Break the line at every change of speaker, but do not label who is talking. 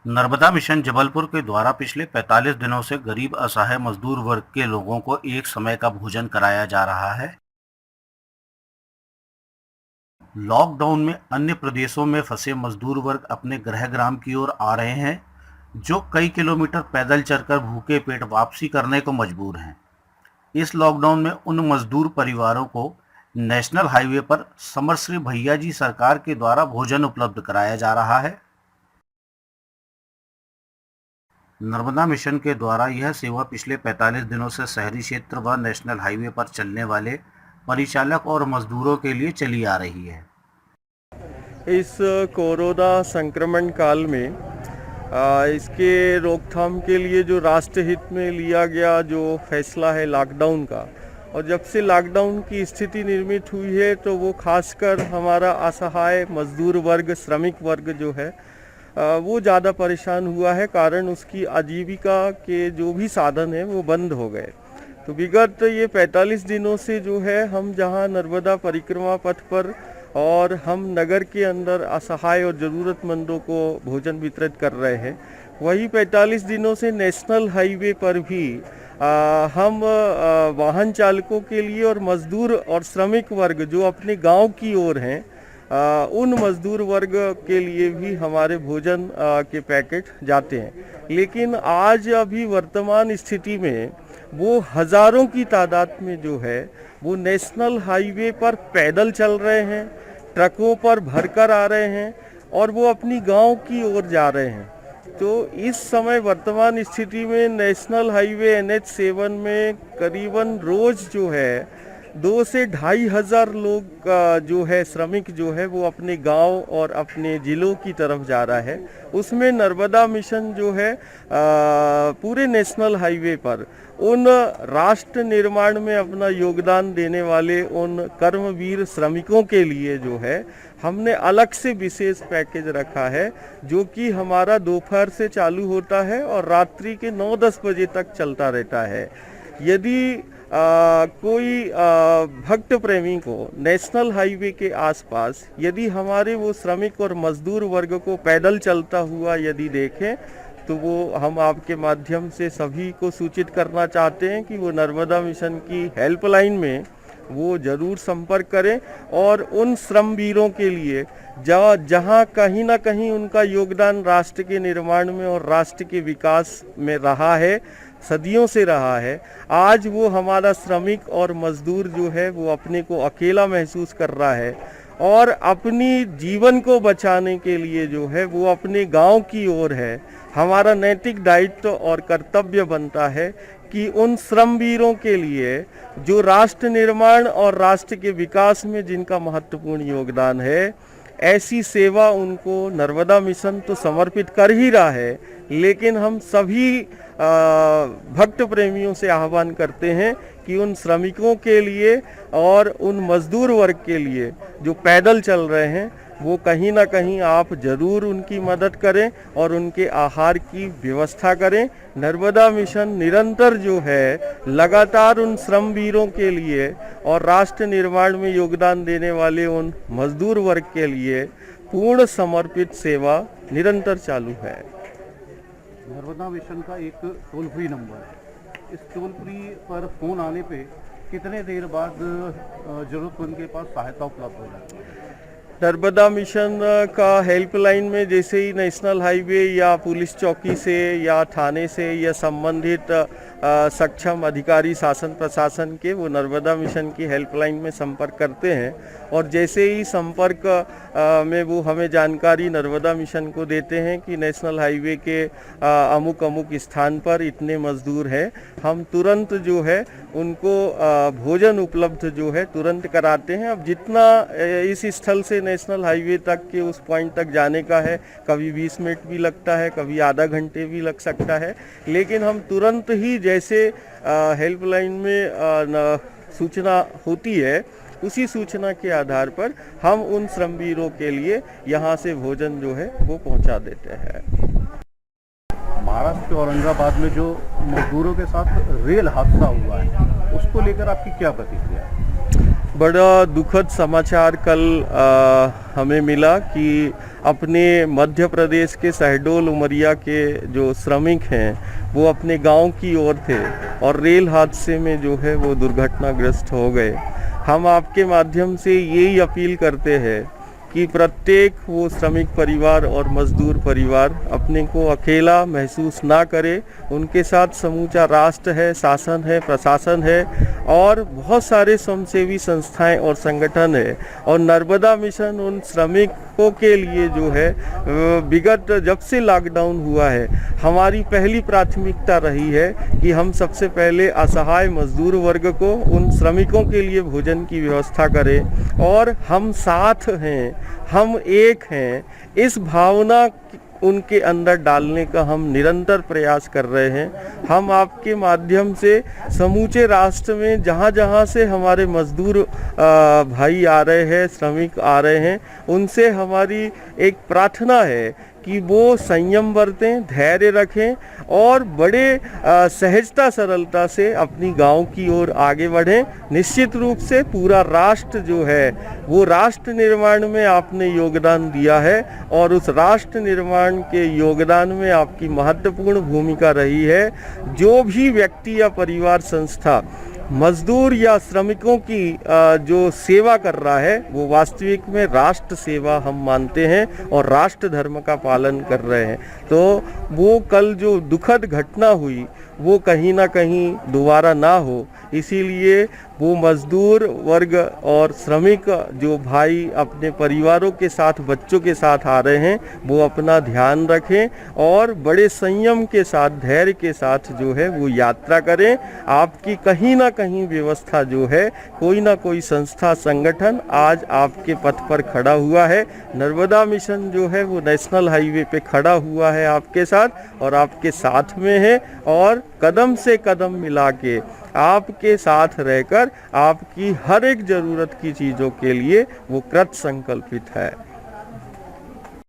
Narmada mission Jabalpur के द्वारा पिछले 45 दिनों से गरीब असहाय मजदूर वर्ग के लोगों को एक समय का भोजन कराया जा रहा है। लॉकडाउन में अन्य प्रदेशों में फंसे मजदूर वर्ग अपने गृह ग्राम की ओर आ रहे हैं, जो कई किलोमीटर पैदल चलकर भूखे पेट वापसी करने को मजबूर हैं। इस लॉकडाउन में उन मजदूर परिवारों को नेशनल हाईवे पर समरश्री भैया जी सरकार के द्वारा भोजन उपलब्ध कराया जा रहा है। नर्मदा मिशन के द्वारा यह सेवा पिछले 45 दिनों से शहरी क्षेत्र व नेशनल हाईवे पर चलने वाले परिचालक और मजदूरों के लिए चली आ रही है।
इस कोरोना संक्रमण काल में इसके रोकथाम के लिए जो राष्ट्रहित में लिया गया जो फैसला है लॉकडाउन का, और जब से लॉकडाउन की स्थिति निर्मित हुई है तो वो खासकर हमारा असहाय मजदूर वर्ग, श्रमिक वर्ग जो है वो ज़्यादा परेशान हुआ है। कारण उसकी आजीविका के जो भी साधन हैं वो बंद हो गए। तो विगत ये 45 दिनों से जो है हम जहां नर्मदा परिक्रमा पथ पर और हम नगर के अंदर असहाय और ज़रूरतमंदों को भोजन वितरित कर रहे हैं, वही 45 दिनों से नेशनल हाईवे पर भी हम वाहन चालकों के लिए और मजदूर और श्रमिक वर्ग जो अपने गांव की ओर हैं उन मजदूर वर्ग के लिए भी हमारे भोजन के पैकेट जाते हैं। लेकिन आज अभी वर्तमान स्थिति में वो हज़ारों की तादाद में जो है वो नेशनल हाईवे पर पैदल चल रहे हैं, ट्रकों पर भरकर आ रहे हैं और वो अपनी गांव की ओर जा रहे हैं। तो इस समय वर्तमान स्थिति में नेशनल हाईवे NH7 में करीबन रोज जो है 2 से 2,500 लोग जो है श्रमिक जो है वो अपने गांव और अपने जिलों की तरफ जा रहा है। उसमें नर्मदा मिशन जो है पूरे नेशनल हाईवे पर उन राष्ट्र निर्माण में अपना योगदान देने वाले उन कर्मवीर श्रमिकों के लिए जो है हमने अलग से विशेष पैकेज रखा है, जो कि हमारा दोपहर से चालू होता है और रात्रि के 9-10 बजे तक चलता रहता है। यदि कोई भक्त प्रेमी को नेशनल हाईवे के आसपास यदि हमारे वो श्रमिक और मजदूर वर्ग को पैदल चलता हुआ यदि देखें तो वो हम आपके माध्यम से सभी को सूचित करना चाहते हैं कि वो नर्मदा मिशन की हेल्पलाइन में वो ज़रूर संपर्क करें और उन श्रमवीरों के लिए जहाँ कहीं ना कहीं उनका योगदान राष्ट्र के निर्माण में और राष्ट्र के विकास में रहा है, सदियों से रहा है, आज वो हमारा श्रमिक और मजदूर जो है वो अपने को अकेला महसूस कर रहा है और अपनी जीवन को बचाने के लिए जो है वो अपने गांव की ओर है। हमारा नैतिक दायित्व और कर्तव्य बनता है कि उन श्रमवीरों के लिए जो राष्ट्र निर्माण और राष्ट्र के विकास में जिनका महत्वपूर्ण योगदान है, ऐसी सेवा उनको नर्मदा मिशन तो समर्पित कर ही रहा है, लेकिन हम सभी भक्त प्रेमियों से आह्वान करते हैं कि उन श्रमिकों के लिए और उन मजदूर वर्ग के लिए जो पैदल चल रहे हैं वो कहीं ना कहीं आप ज़रूर उनकी मदद करें और उनके आहार की व्यवस्था करें। नर्मदा मिशन निरंतर जो है लगातार उन श्रमवीरों के लिए और राष्ट्र निर्माण में योगदान देने वाले उन मजदूर वर्ग के लिए पूर्ण समर्पित सेवा निरंतर चालू है।
नर्मदा मिशन का एक टोल फ्री नंबर है। इस टोल फ्री पर फ़ोन आने पे कितने देर बाद ज़रूरतमंद के पास सहायता उपलब्ध हो जाती है?
नर्मदा मिशन का हेल्पलाइन में जैसे ही नेशनल हाईवे या पुलिस चौकी से या थाने से या संबंधित सक्षम अधिकारी शासन प्रशासन के वो नर्मदा मिशन की हेल्पलाइन में संपर्क करते हैं और जैसे ही संपर्क में वो हमें जानकारी नर्मदा मिशन को देते हैं कि नेशनल हाईवे के अमुक अमुक स्थान पर इतने मजदूर हैं, हम तुरंत जो है उनको भोजन उपलब्ध जो है तुरंत कराते हैं। अब जितना इस स्थल से नेशनल हाईवे तक के उस पॉइंट तक जाने का है, कभी 20 मिनट भी लगता है, कभी आधा घंटे भी लग सकता है, लेकिन हम तुरंत ही जैसे हेल्पलाइन में सूचना होती है उसी सूचना के आधार पर हम उन श्रमवीरों के लिए यहाँ से भोजन जो है वो पहुँचा देते हैं।
महाराष्ट्र के औरंगाबाद में जो मजदूरों के साथ रेल हादसा हुआ है, उसको लेकर आपकी क्या प्रतिक्रिया है?
बड़ा दुखद समाचार कल हमें मिला कि अपने मध्य प्रदेश के शहडोल उमरिया के जो श्रमिक हैं वो अपने गांव की ओर थे और रेल हादसे में जो है वो दुर्घटनाग्रस्त हो गए। हम आपके माध्यम से यही अपील करते हैं कि प्रत्येक वो श्रमिक परिवार और मजदूर परिवार अपने को अकेला महसूस ना करे। उनके साथ समूचा राष्ट्र है, शासन है, प्रशासन है और बहुत सारे स्वयंसेवी संस्थाएं और संगठन है। और नर्मदा मिशन उन श्रमिकों के लिए जो है विगत जब से लॉकडाउन हुआ है हमारी पहली प्राथमिकता रही है कि हम सबसे पहले असहाय मजदूर वर्ग को, उन श्रमिकों के लिए भोजन की व्यवस्था करें और हम साथ हैं, हम एक हैं, इस भावना उनके अंदर डालने का हम निरंतर प्रयास कर रहे हैं। हम आपके माध्यम से समूचे राष्ट्र में जहाँ जहाँ से हमारे मजदूर भाई आ रहे हैं, श्रमिक आ रहे हैं, उनसे हमारी एक प्रार्थना है कि वो संयम बरतें, धैर्य रखें और बड़े सहजता सरलता से अपनी गांव की ओर आगे बढ़ें। निश्चित रूप से पूरा राष्ट्र जो है वो राष्ट्र निर्माण में आपने योगदान दिया है और उस राष्ट्र निर्माण के योगदान में आपकी महत्वपूर्ण भूमिका रही है। जो भी व्यक्ति या परिवार संस्था मजदूर या श्रमिकों की जो सेवा कर रहा है वो वास्तविक में राष्ट्र सेवा हम मानते हैं और राष्ट्र धर्म का पालन कर रहे हैं। तो वो कल जो दुखद घटना हुई वो कहीं ना कहीं दोबारा ना हो, इसीलिए वो मजदूर वर्ग और श्रमिक जो भाई अपने परिवारों के साथ, बच्चों के साथ आ रहे हैं वो अपना ध्यान रखें और बड़े संयम के साथ, धैर्य के साथ जो है वो यात्रा करें। आपकी कहीं ना कहीं व्यवस्था जो है, कोई ना कोई संस्था, संगठन आज आपके पथ पर खड़ा हुआ है। नर्मदा मिशन जो है वो नेशनल हाईवे पे खड़ा हुआ है आपके साथ और आपके साथ में है और कदम से कदम मिला के आपके साथ रहकर आपकी हर एक ज़रूरत की चीज़ों के लिए वो कृत संकल्पित है।